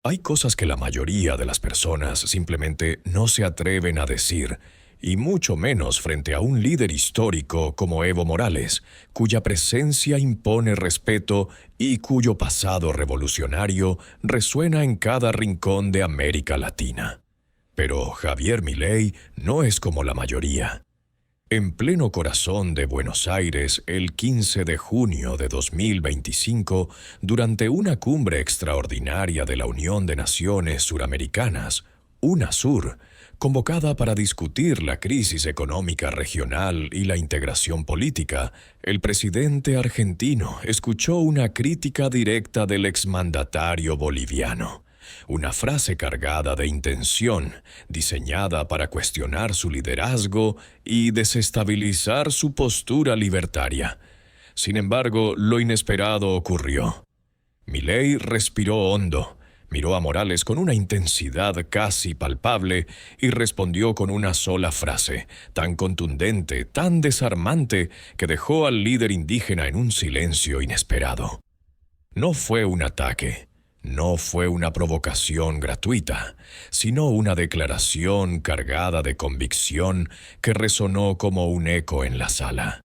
Hay cosas que la mayoría de las personas simplemente no se atreven a decir, y mucho menos frente a un líder histórico como Evo Morales, cuya presencia impone respeto y cuyo pasado revolucionario resuena en cada rincón de América Latina. Pero Javier Milei no es como la mayoría. En pleno corazón de Buenos Aires, el 15 de junio de 2025, durante una cumbre extraordinaria de la Unión de Naciones Suramericanas, UNASUR, convocada para discutir la crisis económica regional y la integración política, el presidente argentino escuchó una crítica directa del exmandatario boliviano. Una frase cargada de intención, diseñada para cuestionar su liderazgo y desestabilizar su postura libertaria. Sin embargo, lo inesperado ocurrió. Milei respiró hondo, miró a Morales con una intensidad casi palpable y respondió con una sola frase, tan contundente, tan desarmante, que dejó al líder indígena en un silencio inesperado. No fue un ataque. No fue una provocación gratuita, sino una declaración cargada de convicción que resonó como un eco en la sala.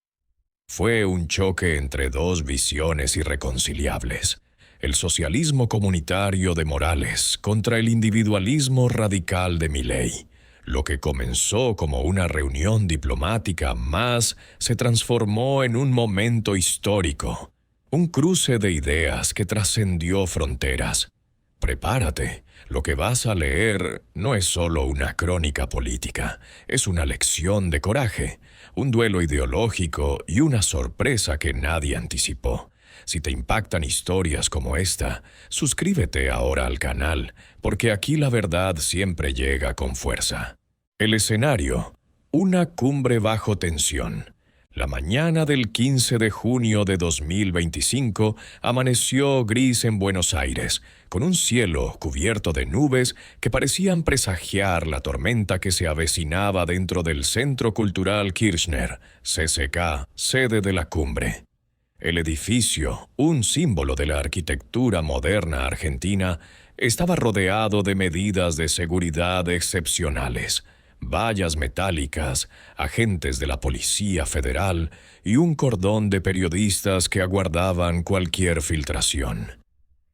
Fue un choque entre dos visiones irreconciliables: el socialismo comunitario de Morales contra el individualismo radical de Milei. Lo que comenzó como una reunión diplomática más se transformó en un momento histórico. Un cruce de ideas que trascendió fronteras. Prepárate, lo que vas a leer no es solo una crónica política, es una lección de coraje, un duelo ideológico y una sorpresa que nadie anticipó. Si te impactan historias como esta, suscríbete ahora al canal, porque aquí la verdad siempre llega con fuerza. El escenario: una cumbre bajo tensión. La mañana del 15 de junio de 2025 amaneció gris en Buenos Aires, con un cielo cubierto de nubes que parecían presagiar la tormenta que se avecinaba dentro del Centro Cultural Kirchner, CCK, sede de la cumbre. El edificio, un símbolo de la arquitectura moderna argentina, estaba rodeado de medidas de seguridad excepcionales: vallas metálicas, agentes de la Policía Federal y un cordón de periodistas que aguardaban cualquier filtración.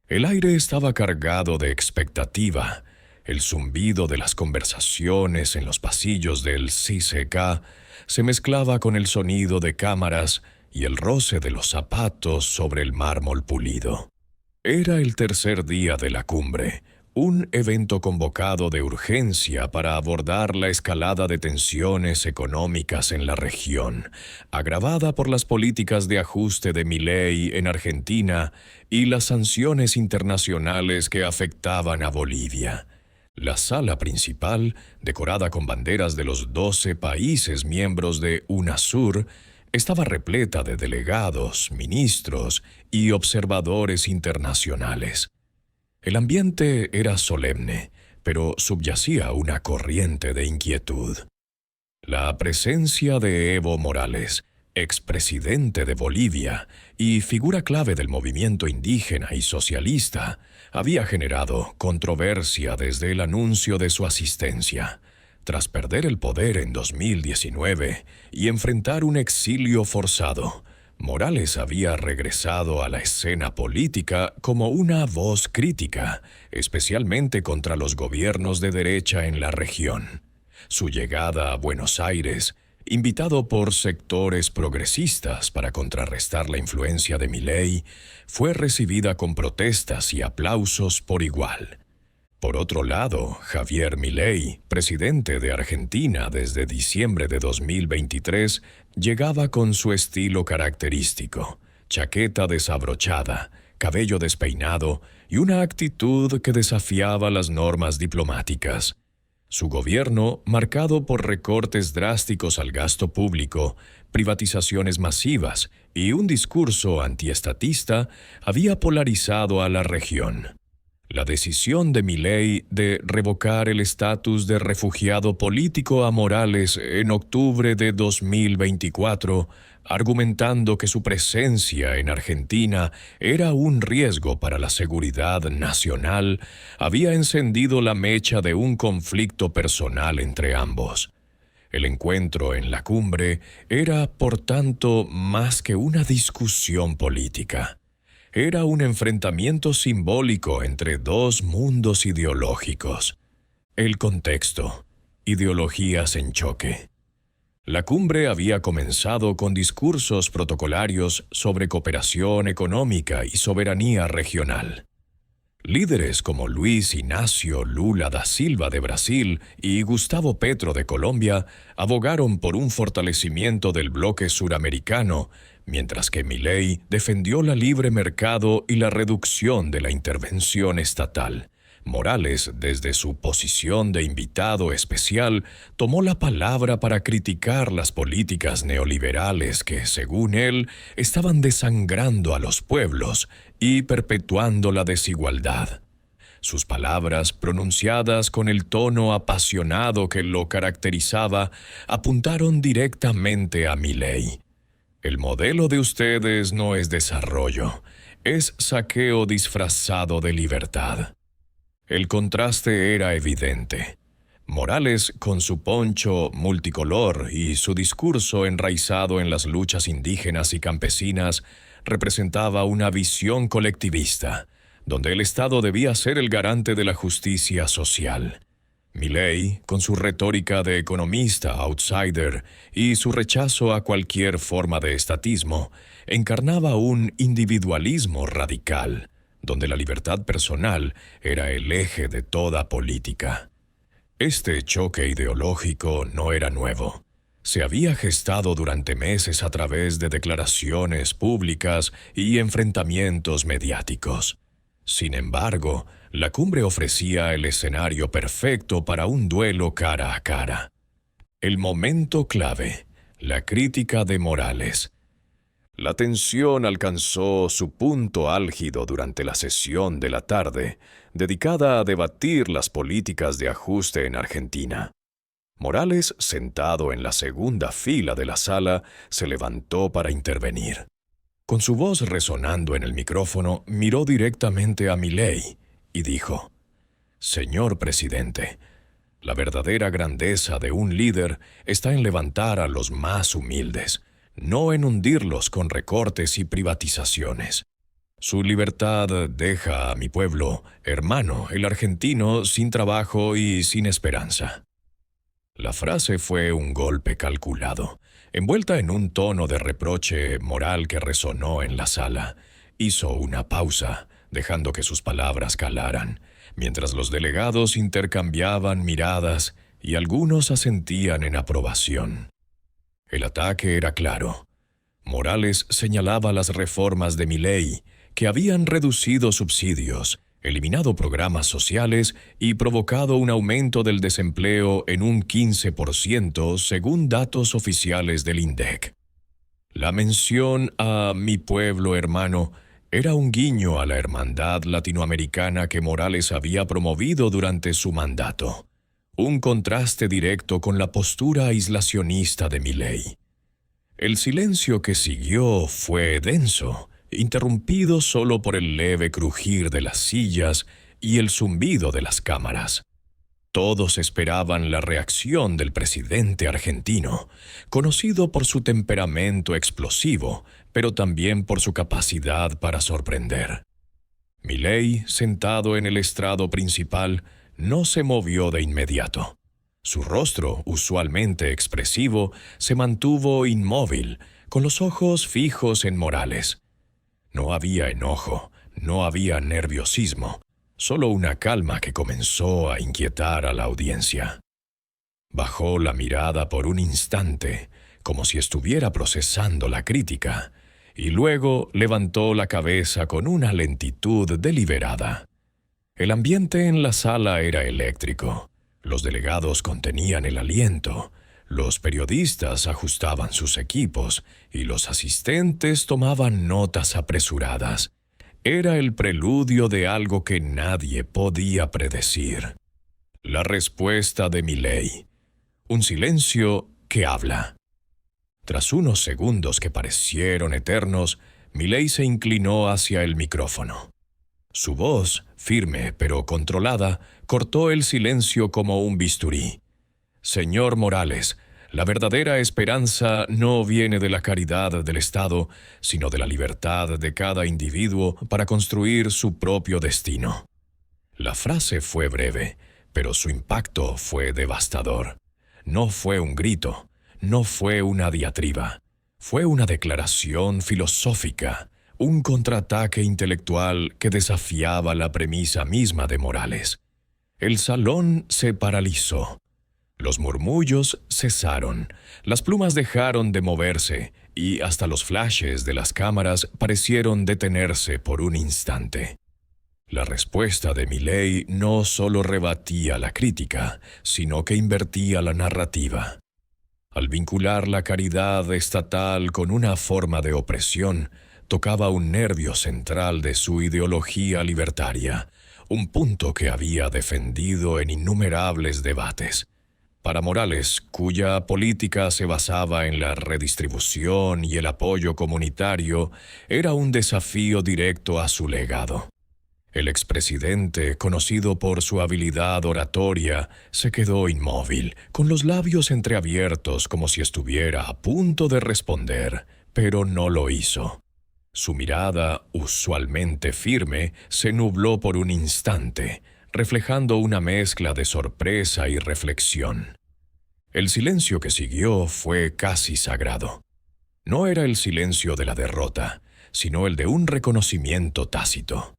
El aire estaba cargado de expectativa. El zumbido de las conversaciones en los pasillos del CCK se mezclaba con el sonido de cámaras y el roce de los zapatos sobre el mármol pulido. Era el tercer día de la cumbre, un evento convocado de urgencia para abordar la escalada de tensiones económicas en la región, agravada por las políticas de ajuste de Milei en Argentina y las sanciones internacionales que afectaban a Bolivia. La sala principal, decorada con banderas de los 12 países miembros de UNASUR, estaba repleta de delegados, ministros y observadores internacionales. El ambiente era solemne, pero subyacía una corriente de inquietud. La presencia de Evo Morales, expresidente de Bolivia y figura clave del movimiento indígena y socialista, había generado controversia desde el anuncio de su asistencia. Tras perder el poder en 2019 y enfrentar un exilio forzado, Morales había regresado a la escena política como una voz crítica, especialmente contra los gobiernos de derecha en la región. Su llegada a Buenos Aires, invitado por sectores progresistas para contrarrestar la influencia de Milei, fue recibida con protestas y aplausos por igual. Por otro lado, Javier Milei, presidente de Argentina desde diciembre de 2023, llegaba con su estilo característico: chaqueta desabrochada, cabello despeinado y una actitud que desafiaba las normas diplomáticas. Su gobierno, marcado por recortes drásticos al gasto público, privatizaciones masivas y un discurso antiestatista, había polarizado a la región. La decisión de Milei de revocar el estatus de refugiado político a Morales en octubre de 2024, argumentando que su presencia en Argentina era un riesgo para la seguridad nacional, había encendido la mecha de un conflicto personal entre ambos. El encuentro en la cumbre era, por tanto, más que una discusión política. Era un enfrentamiento simbólico entre dos mundos ideológicos. El contexto: ideologías en choque. La cumbre había comenzado con discursos protocolarios sobre cooperación económica y soberanía regional. Líderes como Luis Inácio Lula da Silva de Brasil y Gustavo Petro de Colombia abogaron por un fortalecimiento del bloque suramericano, mientras que Milei defendió la libre mercado y la reducción de la intervención estatal. Morales, desde su posición de invitado especial, tomó la palabra para criticar las políticas neoliberales que, según él, estaban desangrando a los pueblos y perpetuando la desigualdad. Sus palabras, pronunciadas con el tono apasionado que lo caracterizaba, apuntaron directamente a Milei. El modelo de ustedes no es desarrollo, es saqueo disfrazado de libertad. El contraste era evidente. Morales, con su poncho multicolor y su discurso enraizado en las luchas indígenas y campesinas, representaba una visión colectivista, donde el Estado debía ser el garante de la justicia social. Milei, con su retórica de economista outsider y su rechazo a cualquier forma de estatismo, encarnaba un individualismo radical, donde la libertad personal era el eje de toda política. Este choque ideológico no era nuevo. Se había gestado durante meses a través de declaraciones públicas y enfrentamientos mediáticos. Sin embargo, la cumbre ofrecía el escenario perfecto para un duelo cara a cara. El momento clave: la crítica de Morales. La tensión alcanzó su punto álgido durante la sesión de la tarde, dedicada a debatir las políticas de ajuste en Argentina. Morales, sentado en la segunda fila de la sala, se levantó para intervenir. Con su voz resonando en el micrófono, miró directamente a Milei y dijo: «Señor presidente, la verdadera grandeza de un líder está en levantar a los más humildes, no en hundirlos con recortes y privatizaciones. Su libertad deja a mi pueblo, hermano, el argentino, sin trabajo y sin esperanza». La frase fue un golpe calculado, envuelta en un tono de reproche moral que resonó en la sala. Hizo una pausa, dejando que sus palabras calaran, mientras los delegados intercambiaban miradas y algunos asentían en aprobación. El ataque era claro. Morales señalaba las reformas de Milei, que habían reducido subsidios, eliminado programas sociales y provocado un aumento del desempleo en un 15% según datos oficiales del INDEC. La mención a «mi pueblo hermano» era un guiño a la hermandad latinoamericana que Morales había promovido durante su mandato, un contraste directo con la postura aislacionista de Milei. El silencio que siguió fue denso, interrumpido solo por el leve crujir de las sillas y el zumbido de las cámaras. Todos esperaban la reacción del presidente argentino, conocido por su temperamento explosivo, pero también por su capacidad para sorprender. Milei, sentado en el estrado principal, no se movió de inmediato. Su rostro, usualmente expresivo, se mantuvo inmóvil, con los ojos fijos en Morales. No había enojo, no había nerviosismo, solo una calma que comenzó a inquietar a la audiencia. Bajó la mirada por un instante, como si estuviera procesando la crítica, y luego levantó la cabeza con una lentitud deliberada. El ambiente en la sala era eléctrico. Los delegados contenían el aliento, los periodistas ajustaban sus equipos y los asistentes tomaban notas apresuradas. era el preludio de algo que nadie podía predecir. La respuesta de Milei. Un silencio que habla. Tras unos segundos que parecieron eternos, Milei se inclinó hacia el micrófono. Su voz, firme pero controlada, cortó el silencio como un bisturí. Señor Morales, la verdadera esperanza no viene de la caridad del Estado, sino de la libertad de cada individuo para construir su propio destino. La frase fue breve, pero su impacto fue devastador. No fue un grito, no fue una diatriba. Fue una declaración filosófica, un contraataque intelectual que desafiaba la premisa misma de Morales. El salón se paralizó. Los murmullos cesaron, las plumas dejaron de moverse y hasta los flashes de las cámaras parecieron detenerse por un instante. La respuesta de Milei no solo rebatía la crítica, sino que invertía la narrativa. Al vincular la caridad estatal con una forma de opresión, tocaba un nervio central de su ideología libertaria, un punto que había defendido en innumerables debates. Para Morales, cuya política se basaba en la redistribución y el apoyo comunitario, era un desafío directo a su legado. El expresidente, conocido por su habilidad oratoria, se quedó inmóvil, con los labios entreabiertos como si estuviera a punto de responder, pero no lo hizo. Su mirada, usualmente firme, se nubló por un instante, reflejando una mezcla de sorpresa y reflexión. El silencio que siguió fue casi sagrado. No era el silencio de la derrota, sino el de un reconocimiento tácito.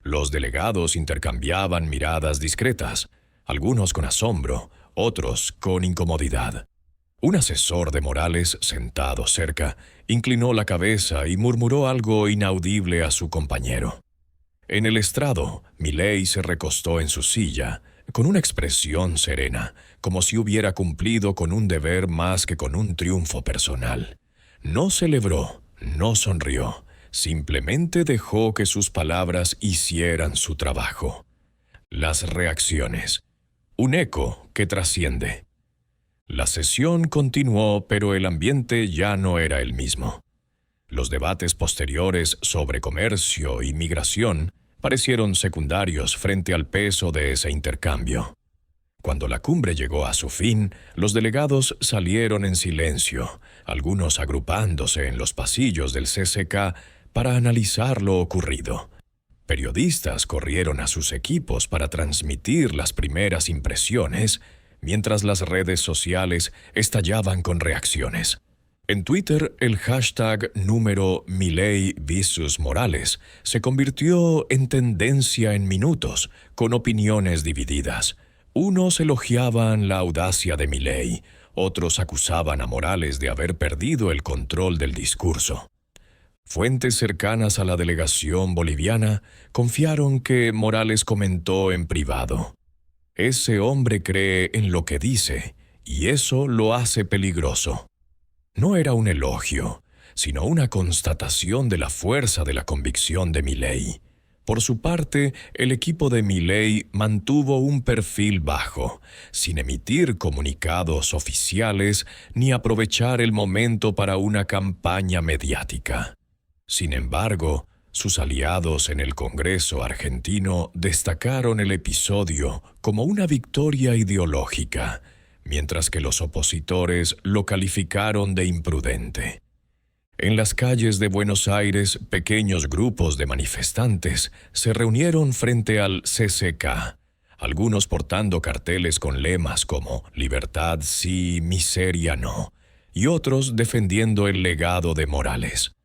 Los delegados intercambiaban miradas discretas, algunos con asombro, otros con incomodidad. Un asesor de Morales, sentado cerca, inclinó la cabeza y murmuró algo inaudible a su compañero. En el estrado, Milei se recostó en su silla, con una expresión serena, como si hubiera cumplido con un deber más que con un triunfo personal. No celebró, no sonrió, simplemente dejó que sus palabras hicieran su trabajo. Las reacciones. Un eco que trasciende. La sesión continuó, pero el ambiente ya no era el mismo. Los debates posteriores sobre comercio y migración parecieron secundarios frente al peso de ese intercambio. Cuando la cumbre llegó a su fin, los delegados salieron en silencio, algunos agrupándose en los pasillos del CCK para analizar lo ocurrido. Periodistas corrieron a sus equipos para transmitir las primeras impresiones, mientras las redes sociales estallaban con reacciones. En Twitter, el hashtag número Milei vs Morales se convirtió en tendencia en minutos, con opiniones divididas. Unos elogiaban la audacia de Milei, otros acusaban a Morales de haber perdido el control del discurso. Fuentes cercanas a la delegación boliviana confiaron que Morales comentó en privado: «Ese hombre cree en lo que dice, y eso lo hace peligroso». No era un elogio, sino una constatación de la fuerza de la convicción de Milei. Por su parte, el equipo de Milei mantuvo un perfil bajo, sin emitir comunicados oficiales ni aprovechar el momento para una campaña mediática. Sin embargo, sus aliados en el Congreso argentino destacaron el episodio como una victoria ideológica, mientras que los opositores lo calificaron de imprudente. En las calles de Buenos Aires, pequeños grupos de manifestantes se reunieron frente al CCK, algunos portando carteles con lemas como «Libertad sí, miseria no», y otros defendiendo el legado de Morales.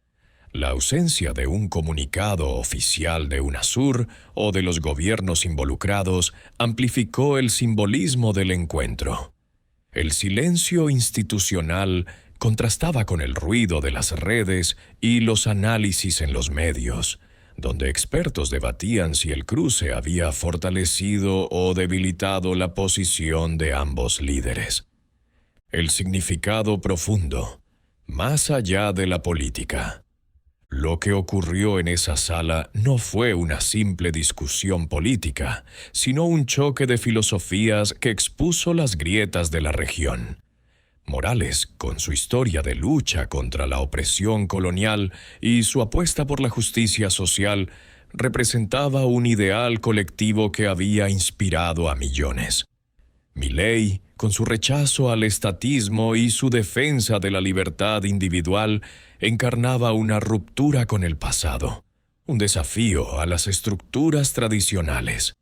La ausencia de un comunicado oficial de UNASUR o de los gobiernos involucrados amplificó el simbolismo del encuentro. El silencio institucional contrastaba con el ruido de las redes y los análisis en los medios, donde expertos debatían si el cruce había fortalecido o debilitado la posición de ambos líderes. El significado profundo, más allá de la política. Lo que ocurrió en esa sala no fue una simple discusión política, sino un choque de filosofías que expuso las grietas de la región. Morales, con su historia de lucha contra la opresión colonial y su apuesta por la justicia social, representaba un ideal colectivo que había inspirado a millones. Milei, con su rechazo al estatismo y su defensa de la libertad individual, encarnaba una ruptura con el pasado, un desafío a las estructuras tradicionales.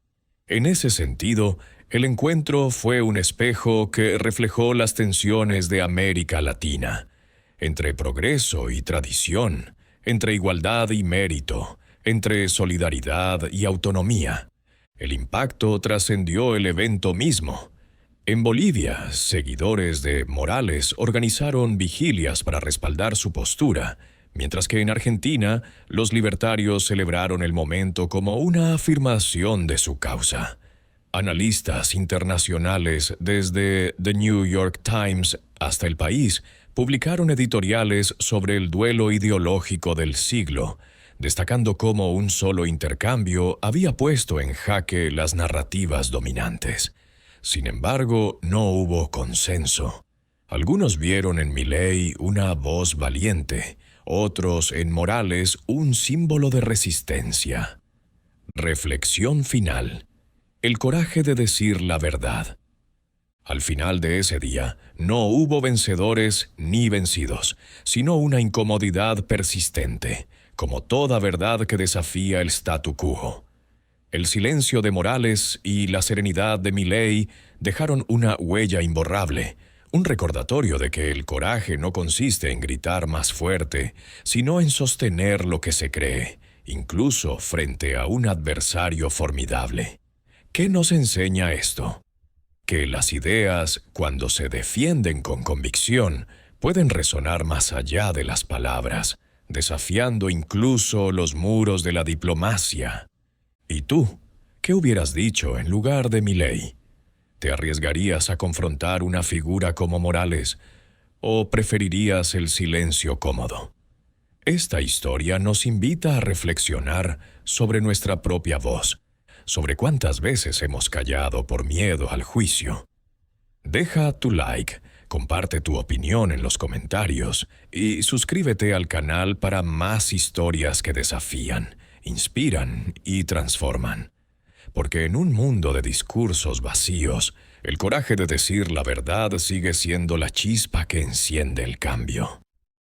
En ese sentido, el encuentro fue un espejo que reflejó las tensiones de América Latina, entre progreso y tradición, entre igualdad y mérito, entre solidaridad y autonomía. El impacto trascendió el evento mismo. En Bolivia, seguidores de Morales organizaron vigilias para respaldar su postura, mientras que en Argentina, los libertarios celebraron el momento como una afirmación de su causa. Analistas internacionales, desde The New York Times hasta El País, publicaron editoriales sobre el duelo ideológico del siglo, destacando cómo un solo intercambio había puesto en jaque las narrativas dominantes. Sin embargo, no hubo consenso. Algunos vieron en Milei una voz valiente, otros en Morales un símbolo de resistencia. Reflexión final. El coraje de decir la verdad. Al final de ese día, no hubo vencedores ni vencidos, sino una incomodidad persistente, como toda verdad que desafía el statu quo. El silencio de Morales y la serenidad de Milei dejaron una huella imborrable, un recordatorio de que el coraje no consiste en gritar más fuerte, sino en sostener lo que se cree, incluso frente a un adversario formidable. ¿Qué nos enseña esto? Que las ideas, cuando se defienden con convicción, pueden resonar más allá de las palabras, desafiando incluso los muros de la diplomacia. ¿Y tú? ¿Qué hubieras dicho en lugar de Milei? ¿Te arriesgarías a confrontar una figura como Morales o preferirías el silencio cómodo? Esta historia nos invita a reflexionar sobre nuestra propia voz, sobre cuántas veces hemos callado por miedo al juicio. Deja tu like, comparte tu opinión en los comentarios y suscríbete al canal para más historias que desafían, inspiran y transforman. Porque en un mundo de discursos vacíos, el coraje de decir la verdad sigue siendo la chispa que enciende el cambio.